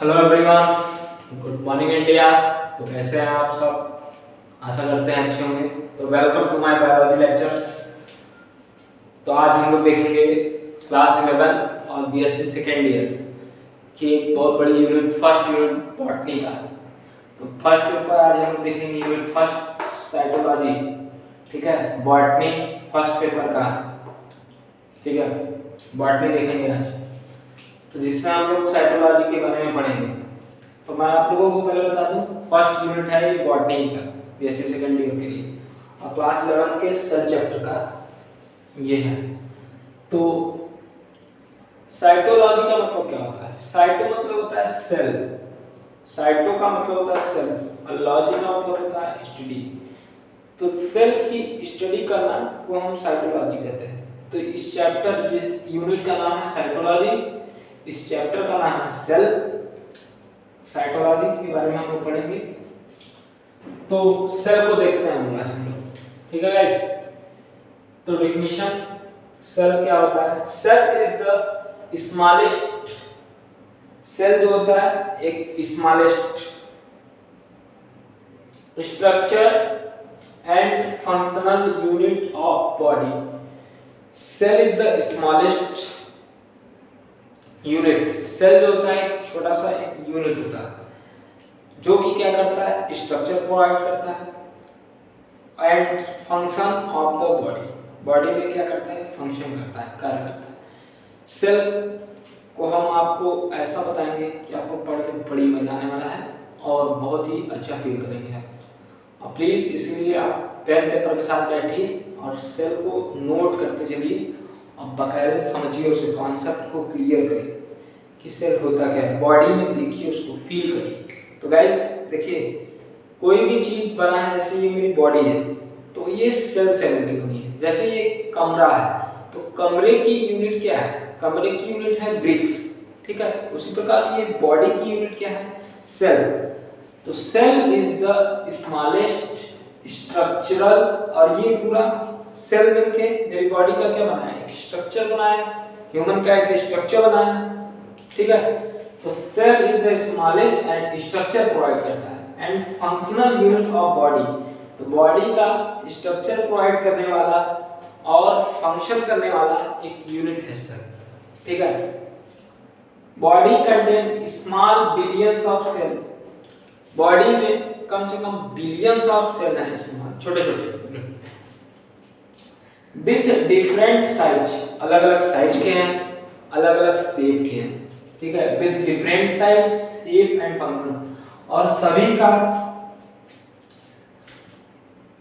Hello everyone, good morning India. तो कैसे हैं आप सब? आशा करते हैं अच्छे होंगे। तो welcome to my biology lectures. तो आज हम लोग देखेंगे क्लास 11 और बीएससी सेकेंड ईयर की एक बहुत बड़ी यूनिट, फर्स्ट यूनिट बॉटनी का। तो फर्स्ट पेपर आज हम लोग देखेंगे यूनिट फर्स्ट साइटोलॉजी, ठीक है, बॉटनी फर्स्ट पेपर का, ठीक है, बॉटनी देखेंगे आज। तो जिसमें हम लोग साइटोलॉजी के बारे में पढ़ेंगे। तो मैं आप लोगों को पहले बता दूं, फर्स्ट यूनिट है ये बॉटनी का बीएससी सेकेंड ईयर के लिए, और क्लास 11 के सेल चैप्टर का ये है। तो साइटोलॉजी का मतलब क्या होता है? साइटो मतलब होता है सेल, साइटो का मतलब होता है सेल, और लॉजी का मतलब होता है स्टडी। तो सेल की स्टडी करना को हम साइटोलॉजी कहते हैं। तो इस चैप्टर, इस यूनिट का नाम है साइटोलॉजी, इस चैप्टर का नाम है सेल। साइटोलॉजी के बारे में हम लोग पढ़ेंगे। तो सेल को देखते हैं आज हम लोग, ठीक है गाइस। तो डेफिनेशन सेल क्या होता है? Cell is the smallest, cell जो होता है एक smallest structure and functional unit of body. Cell is the smallest unit. Cell जो होता है एक छोटा सा एक यूनिट होता है जो कि क्या करता है? स्ट्रक्चर प्रोवाइड करता है and function of the body, body में क्या करता है? फंक्शन करता है, कार्य करता है। सेल को हम आपको ऐसा बताएंगे कि आपको पढ़ के बड़ी मजा आने वाला है और बहुत ही अच्छा फील करेंगे आप। और प्लीज़ इसीलिए आप पेन पेपर के साथ बैठिए और सेल को नोट करते चलिए और बाकायदे समझिए, उसे कॉन्सेप्ट को क्लियर करिए कि सेल होता क्या है। बॉडी में देखिए, उसको फील करिए। तो गाइस देखिए, कोई भी चीज़ बना है, जैसे ये मेरी बॉडी है तो ये सेल से मिलकर बनी है। जैसे ये कमरा है तो कमरे की यूनिट क्या है? कमरे की यूनिट है ब्रिक्स, ठीक है। उसी प्रकार ये बॉडी की यूनिट क्या है? सेल। तो cell is the smallest structural, और ये पूरा सेल मिलके मेरी बॉडी का क्या बनाया? एक स्ट्रक्चर बनाया, ह्यूमन का एक स्ट्रक्चर बनाया, ठीक है। तो cell is the smallest and structure provide करता है and functional unit of body. तो बॉडी का स्ट्रक्चर प्रोवाइड करने वाला और फंक्शन करने वाला एक यूनिट है सेल, ठीक है। Body contain small billions of cell. बॉडी में कम से कम बिलियंस ऑफ सेल हैं, स्मॉल छोटे छोटे, विथ डिफरेंट साइज, अलग अलग साइज के हैं, अलग अलग शेप के हैं, ठीक है। With different size, shape and function, और सभी का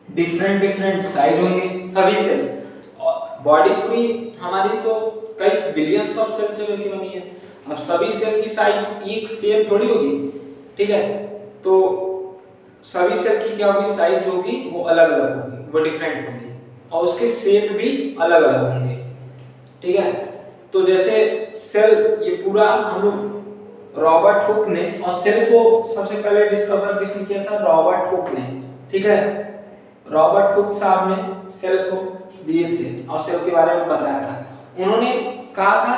डिफरेंट डिफरेंट साइज होंगे सभी सेल। बॉडी पूरी हमारी तो कई बिलियंस ऑफ सेल से मिलकर बनी है। अब सभी सेल की साइज एक सेम थोड़ी होगी, ठीक है। तो सभी सेल की क्या होगी? साइज जो होगी वो अलग अलग होगी, वो डिफरेंट होगी, और उसके शेप भी अलग अलग होंगे, ठीक है। तो जैसे सेल, ये पूरा हम लोग रॉबर्ट हुक ने, और सेल को सबसे पहले डिस्कवर किसने किया था? रॉबर्ट हुक ने, ठीक है। रॉबर्ट हुक साहब ने सेल को दिए थे और सेल के बारे में बताया था। उन्होंने कहा था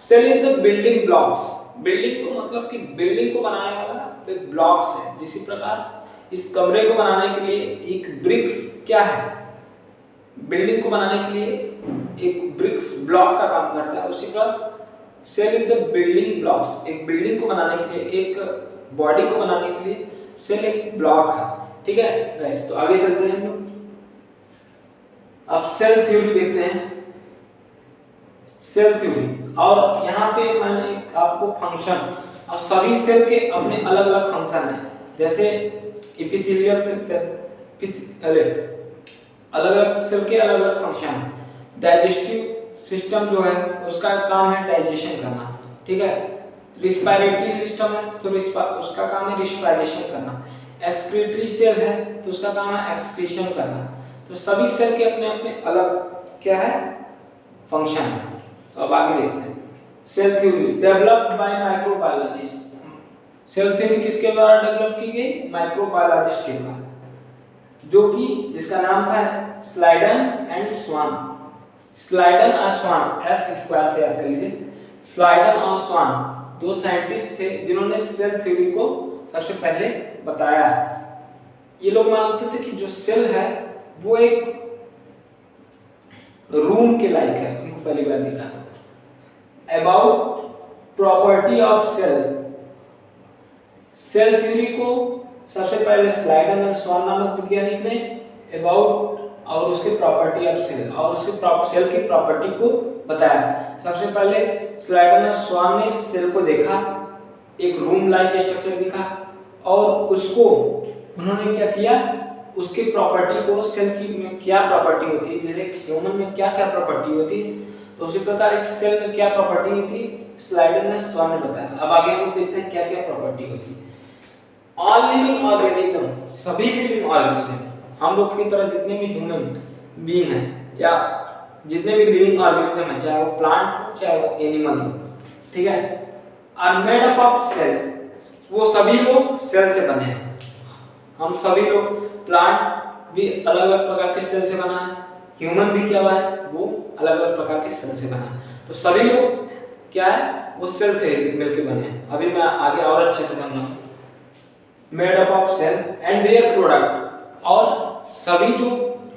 cell is the building blocks. Building को मतलब कि बिल्डिंग को बनाने वाला एक ब्लॉक्स है। जिसी प्रकार इस कमरे को बनाने के लिए एक ब्रिक्स क्या है? बिल्डिंग को बनाने के लिए एक ब्रिक्स ब्लॉक का काम करता है, उसी प्रकार cell is the building blocks. एक बिल्डिंग को बनाने के लिए, एक बॉडी को बनाने के लिए सेल एक ब्लॉक है, ठीक है गाइस। तो आगे चलते हैं हम लोग। अब सेल थ्योरी देखते हैं, सेल थ्योरी। और यहाँ पे मैंने आपको फंक्शन, और सभी सेल के अपने अलग अलग फंक्शन हैं। जैसे एपिथेलियल सेल, अलग अलग सेल के अलग अलग फंक्शन हैं। डाइजेस्टिव सिस्टम जो है उसका काम है डाइजेशन करना, ठीक है। रिस्पायरेटरी सिस्टम है तो उसका काम है रिस्पायरेशन करना। एक्सक्रीटरी सेल है तो उसका काम है एक्सक्रीशन करना। तो सभी सेल के अपने अपने अलग क्या है? फंक्शन है। तो अब आगे देखते हैं cell theory developed by microbiologist. Cell theory किसके द्वारा डेवलप की गई? माइक्रोबायोलॉजिस्ट के द्वारा, जो कि जिसका नाम था स्लाइडन एंड स्वान। स्लाइडन और स्वान, एस स्क्वायर से याद कर लीजिए। स्लाइडन और स्वान दो साइंटिस्ट थे जिन्होंने सेल थ्योरी को सबसे पहले बताया। ये लोग मानते थे कि जो सेल है वो एक रूम के लायक है, उनको पहली बार दिखा। About property of cell, cell theory को सबसे पहले स्लाइडर में स्वान नामक वैज्ञानिक ने अबाउट और उसके प्रॉपर्टी ऑफ सेल और उसके सेल की प्रॉपर्टी को बताया। सबसे पहले स्लाइडर में स्वान ने सेल को देखा, एक रूम लाइक स्ट्रक्चर दिखा और उसको उन्होंने क्या किया, उसके प्रॉपर्टी को सेल की में क्या प्रॉपर्टी होती है, जैसे ह्यूमन में क्या क्या प्रॉपर्टी होती है तो उसी प्रकार एक सेल में क्या प्रॉपर्टी होती है स्लाइडर में स्वान ने बताया। अब आगे हम देखते हैं क्या क्या प्रॉपर्टी होती है। ऑल लिविंग ऑर्गेनिज्म, सभी लिविंग ऑर्गेनिज्म, हम लोग की तरह जितने भी ह्यूमन बीइंग हैं या जितने भी लिविंग ऑर्गेनिज्म हैं, चाहे वो प्लांट हो चाहे वो एनिमल हो, ठीक है, are made up of cell, वो सभी लोग सेल से बने हैं। हम सभी लोग, प्लांट भी अलग अलग प्रकार के सेल से बना है, ह्यूमन भी क्या हुआ है वो अलग अलग प्रकार के सेल से बना है। तो सभी लोग क्या है वो सेल से मिलकर बने हैं। अभी मैं आगे और अच्छे से समझाऊंगा। Made up of cell and their product, और सभी जो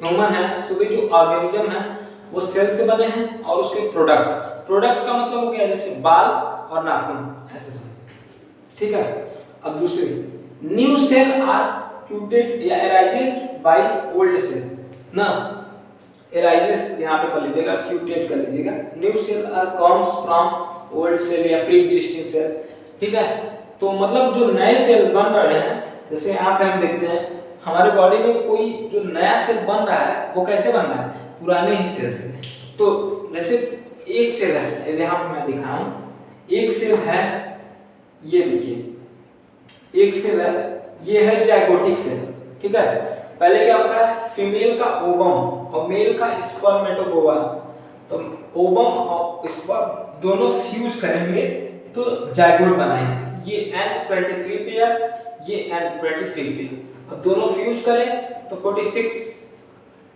ह्यूमन है, सभी जो ऑर्गेनिज्म है वो सेल से बने हैं और उसके प्रोडक्ट, प्रोडक्ट का मतलब हो गया जैसे बाल और नाखून, ऐसे समझ, ठीक है। अब दूसरी, न्यू सेल आर क्यूटेड या एराइजेस बाय ओल्ड सेल ना, एराइजेस यहाँ पे कर लीजिएगा, क्यूटेड कर लीजिएगा। New cell are comes from old cell या प्री एग्जिस्टिंग सेल, ठीक है। तो मतलब जो नए सेल बन रहे हैं, जैसे यहाँ पे हम देखते हैं हमारे बॉडी में कोई जो नया सेल बन रहा है वो कैसे बन रहा है, पुराने ही सेल से। तो जैसे एक सेल है, यहाँ मैं दिखाऊं, एक सेल है, ये देखिए एक सेल है, ये है जाइगोटिक सेल, ठीक है। पहले क्या होता है, फीमेल का ओवम और मेल का स्पर्मेटोगोआ, तो ओवम और स्पर्म दोनों फ्यूज करेंगे तो जाइगोट बनाएंगे। ये N23 पेयर, ये N23 पेयर, अब दोनों फ्यूज करें तो 46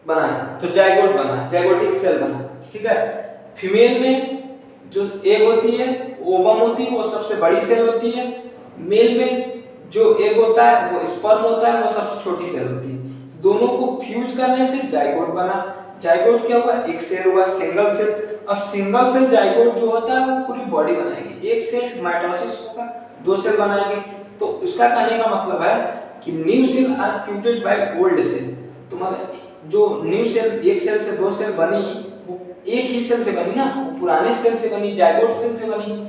बनाए तो जाइगोट बना, जाइगोटिक सेल बना, ठीक है। फीमेल में जो एग होती है, ओवम होती है, वो सबसे बड़ी सेल होती है। मेल में जो एग होता है वो स्पर्म होता है, वो सबसे छोटी सेल होती है। दोनों को फ्यूज करने से जाइगोट बना। जाइगोट क्या हुआ, एक सेल हुआ, सिंगल सेल। अब सिंगल सेल जाइगोट जो होता है वो पूरी बॉडी बनाएगी। एक सेल माइटोसिस होगा, दो सेल बनाएंगे। तो उसका कहने का मतलब है कि new cell are created by old cell. तो मतलब जो न्यू सेल, एक सेल से दो सेल बनी, वो एक ही सेल से बनी ना, वो पुराने सेल से बनी, जाइगोट सेल से बनी,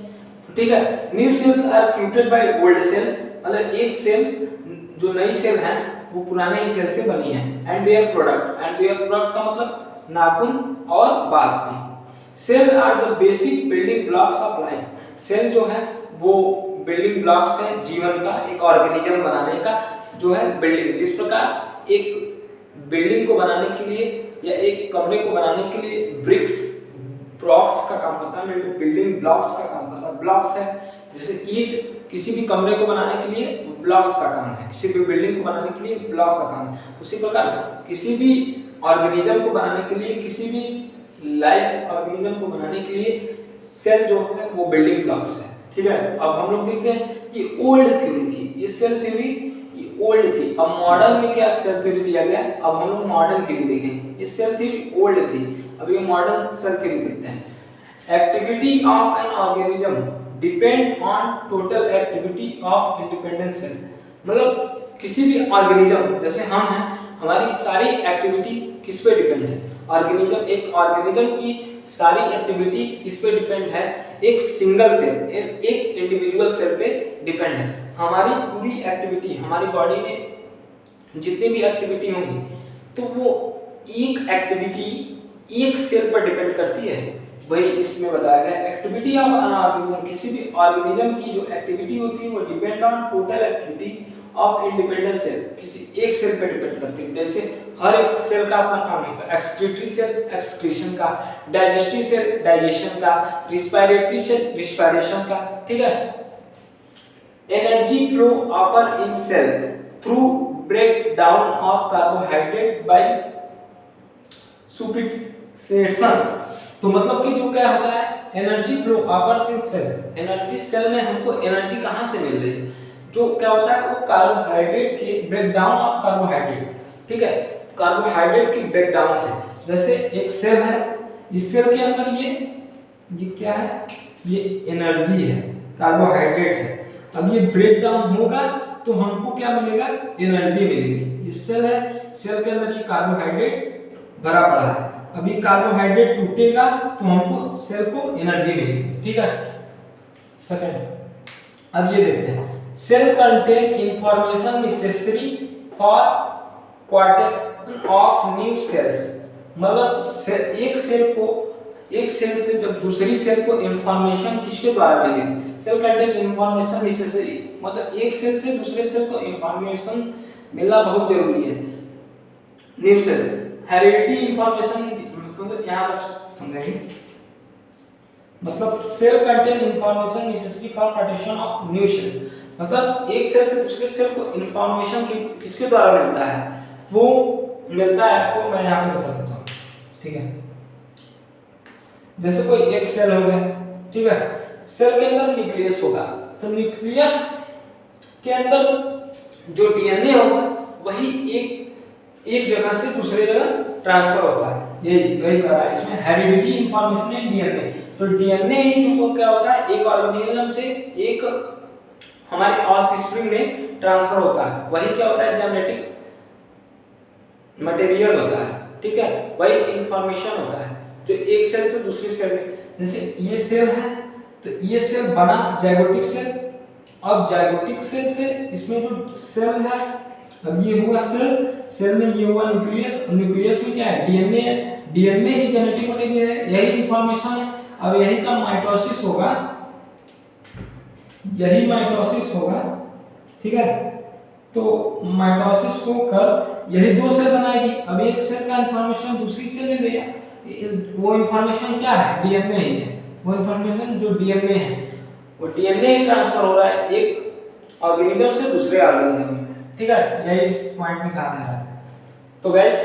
ठीक है। New cells are created by old cell, मतलब एक सेल जो नई सेल है वो पुराने ही सेल से बनी है। And their product, and their product का मतलब नाखून और बाल भी। Cell are the basic building blocks of life. Cell जो है वो बिल्डिंग ब्लॉक्स है जीवन का, एक ऑर्गेनिज्म बनाने का जो है बिल्डिंग। जिस प्रकार एक बिल्डिंग को बनाने के लिए या एक कमरे को बनाने के लिए ब्रिक्स ब्लॉक्स का काम करता है, बिल्डिंग ब्लॉक्स का काम करता है। ब्लॉक्स है जैसे ईंट किसी भी कमरे को बनाने के लिए ब्लॉक्स का काम है, किसी भी बिल्डिंग को बनाने के लिए ब्लॉक का काम है। उसी प्रकार किसी भी ऑर्गेनिज्म को बनाने के लिए, किसी भी लाइफ ऑर्गेनिज्म को बनाने के लिए सेल जो है वो बिल्डिंग ब्लॉक्स है, ठीक है। अब हम लोग देखते हैं ये ओल्ड थ्योरी थी, ये सेल थ्योरी ये ओल्ड थी। अब मॉडर्न में क्या सेल थ्योरी दिया गया, अब हम लोग मॉडर्न थ्योरी देखेंगे। ये सेल थ्योरी ओल्ड थी, अब ये मॉडर्न सेल थ्योरी देखते हैं। Activity of an organism depend on total activity of independent cell. मतलब किसी भी ऑर्गेनिज्म, जैसे हम हैं, हमारी सारी एक्टिविटी किस पे डिपेंड है, ऑर्गेनिज्म। एक ऑर्गेनिज्म की सारी एक्टिविटी किस पे डिपेंड है, एक सिंगल सेल, एक इंडिविजुअल सेल पे डिपेंड है। हमारी पूरी एक्टिविटी, हमारी बॉडी में जितनी भी एक्टिविटी होंगी तो वो एक एक्टिविटी एक सेल पर डिपेंड करती है। वही इसमें बताया गया, एक्टिविटी ऑफ एन ऑर्गेनिज्म, किसी भी ऑर्गेनिज्म की जो एक्टिविटी होती है वो depend on total activity of independent cell, किसी एक सेल पे डिपेंड करती है। जैसे हर एक सेल का अपना काम होता है। एक्सक्रीटरी सेल एक्सक्रीशन का, डाइजेस्टिव सेल डाइजेशन का, रिस्पिरेटरी सेल रिस्पिरेशन का, ठीक है। Energy flow occur in cell through break down of carbohydrate by substitution, तो मतलब कि जो क्या होता है, energy flow occur in cell, energy cell में हमको एनर्जी कहाँ से मिल रही है, जो क्या होता है वो कार्बोहाइड्रेट के ब्रेकडाउन ऑफ कार्बोहाइड्रेट, ठीक है, कार्बोहाइड्रेट के ब्रेकडाउन से। जैसे एक सेल है, इस सेल के अंदर ये क्या है, ये एनर्जी है, कार्बोहाइड्रेट है। अब ये ब्रेकडाउन होगा तो हमको क्या मिलेगा, एनर्जी मिलेगी। ये सेल है, सेल के अंदर ये कार्बोहाइड्रेट भरा पड़ा है, अभी कार्बोहाइड्रेट टूटेगा तो हमको सेल को एनर्जी मिलेगी, ठीक है। सेकंड, अब ये देखते हैं, cell contain information necessary for creation of new cells, मतलब एक सेल से जब दूसरी सेल को इंफॉर्मेशन किसके द्वारा मिलेगी, सेल कंटेन इंफॉर्मेशन नेसेसरी, मतलब एक सेल से दूसरे सेल को इंफॉर्मेशन मिलना बहुत जरूरी है। न्यू सेल हेरिडिटी इंफॉर्मेशन, मतलब यहाँ तक समझेंगे, मतलब cell contain information necessary for partition of new cell, मतलब एक सेल से दूसरे सेल को इंफॉर्मेशन किसके द्वारा मिलता है, वो मिलता है आपको, मैं यहाँ पे बता देता हूँ, ठीक है। जैसे कोई एक सेल हो गया, ठीक है, सेल के अंदर न्यूक्लियस होगा, तो न्यूक्लियस के अंदर जो डीएनए होगा वही एक जगह से दूसरे जगह ट्रांसफर होता है, ये वही कर रहा है इसमें हेरिडिटी इंफॉर्मेशन इन डीएनए। तो डीएनए ही जो क्या होता है, एक ऑर्गेनिज्म से एक हमारे ऑफस्प्रिंग में ट्रांसफर होता है, वही क्या होता है, जेनेटिक मटेरियल होता है, ठीक है, वही इंफॉर्मेशन होता है जो एक सेल से दूसरी सेल में। जैसे ये सेल है तो ये सेल बना जाइगोटिक सेल, अब जाइगोटिक सेल से इसमें जो सेल है, अब ये हुआ सेल में ये हुआ न्यूक्लियस, न्यूक्लियस में क्या है, डीएनए है, डीएनए ही जेनेटिक मटेरियल है, यही इंफॉर्मेशन है। अब यही का माइटोसिस होगा, यही माइटोसिस होगा, ठीक है, तो माइटोसिस होकर यही दो सेल बनाएगी। अब एक सेल का इंफॉर्मेशन दूसरी सेल में गया, वो इंफॉर्मेशन क्या है, डीएनए ही है, वो इंफॉर्मेशन जो डीएनए है वो डीएनए ही ट्रांसफर हो रहा है एक ऑर्गेनिज्म से दूसरे ऑर्गेनिज्म में, ठीक है, यही इस पॉइंट में कहा जा रहा है। तो गाइस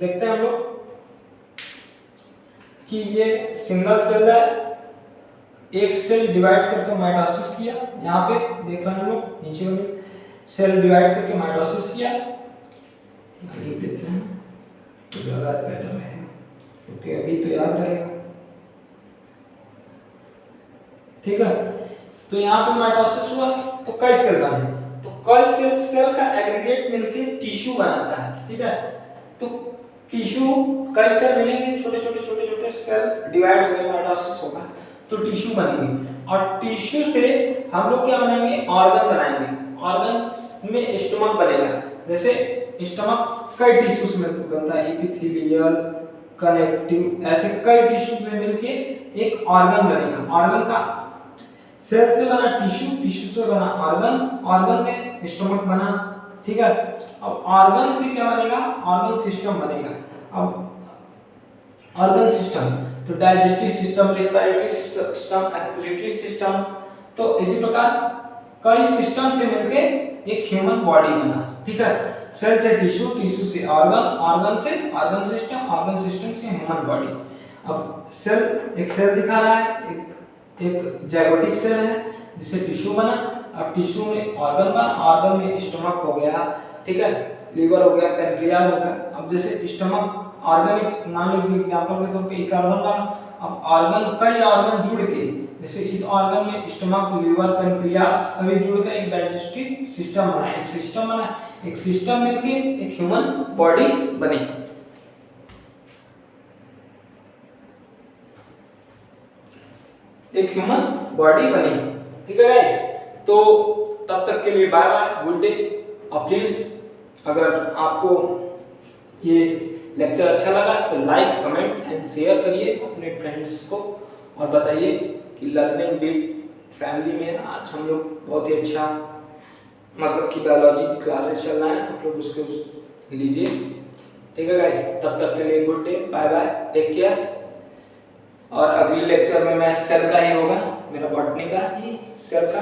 देखते हैं हम लोग कि ये सिंगल सेल है, एक सेल डिवाइड करके माइटोसिस किया, यहाँ पे देख रहे हैं हम लोग नीचे वाले सेल डिवाइड करके माइटोसिस किया, लिख देते हैं तो ज़्यादा बेटर है क्योंकि अभी तो याद रहेगा, ठीक है। तो यहाँ पे माइटोसिस हुआ तो कई सेल बने, तो कई सेल का एग्रीगेट मिलके टिश्यू बनाता है, ठीक है। तो टिश्यू कई सेल मिलेंगे, छोटे छोटे सेल डिवाइड हो गए, माइटोसिस होगा तो टिश्यू बनेंगे, और टिश्यू से हम लोग क्या बनाएंगे, ऑर्गन बनाएंगे, ऑर्गन में स्टमक बनेगा। जैसे स्टमक कई टिश्यूज में बनता है, एपिथेलियल, कनेक्टिव, ऐसे कई टिश्यू से मिलके एक ऑर्गन बनेगा। ऑर्गन का सेल से बना टिश्यू, टिश्यू से बना ऑर्गन, ऑर्गन में स्टमक बना, ठीक है। अब ऑर्गन से क्या बनेगा, ऑर्गन सिस्टम बनेगा। अब ऑर्गन सिस्टम तो digestive system, respiratory system, excretory system, तो इसी प्रकार कई सिस्टम से मिलके एक ह्यूमन बॉडी बना, ठीक है। सेल से टिश्यू, टिश्यू से ऑर्गन, ऑर्गन से ऑर्गन सिस्टम, ऑर्गन सिस्टम से ह्यूमन बॉडी। अब सेल, एक सेल दिखा रहा है, एक जाइगोटिक सेल है जिससे टिश्यू बना, अब टिश्यू में ऑर्गन बना, ऑर्गन में स्टमक हो गया, ठीक है, लीवर हो गया, पेनक्रियाज हो गया। अब जैसे स्टमक ऑर्गन, एक मान लीजिए एग्जांपल के तौर पे एक ऑर्गन बना, अब ऑर्गन कई ऑर्गन जुड़ के, जैसे इस ऑर्गन में स्टमक, लीवर, पेनक्रियाज सभी जुड़कर एक डाइजेस्टिव सिस्टम बना, एक सिस्टम बना, एक सिस्टम मिलके एक ह्यूमन बॉडी बनी। एक ह्यूमन बॉडी बनी, ठीक है गाइस। तो तब तक के लिए बाय बाय, गुड डे। और प्लीज अगर आपको ये लेक्चर अच्छा लगा तो लाइक, कमेंट एंड शेयर करिए अपने फ्रेंड्स को, और बताइए कि लर्निंग विद फैमिली में आज हम लोग बहुत ही अच्छा, मतलब कि बायोलॉजी की क्लासेस चल रहा है, आप लोग उसके लीजिए, ठीक है गाइस। तब तक के लिए good day, bye bye, take care. और अगले लेक्चर में मैं सेल का ही होगा, मेरा बॉटनी का ही सेल का,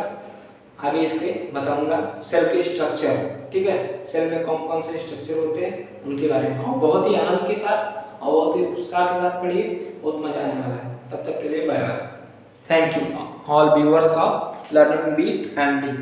आगे इसके बताऊंगा सेल के स्ट्रक्चर, ठीक है, सेल में कौन कौन से स्ट्रक्चर होते हैं उनके बारे में, और बहुत ही आनंद के साथ और बहुत ही उत्साह के साथ पढ़िए, बहुत मजा आने वाला है। तब तक के लिए bye bye. Thank you all viewers of learning beat family.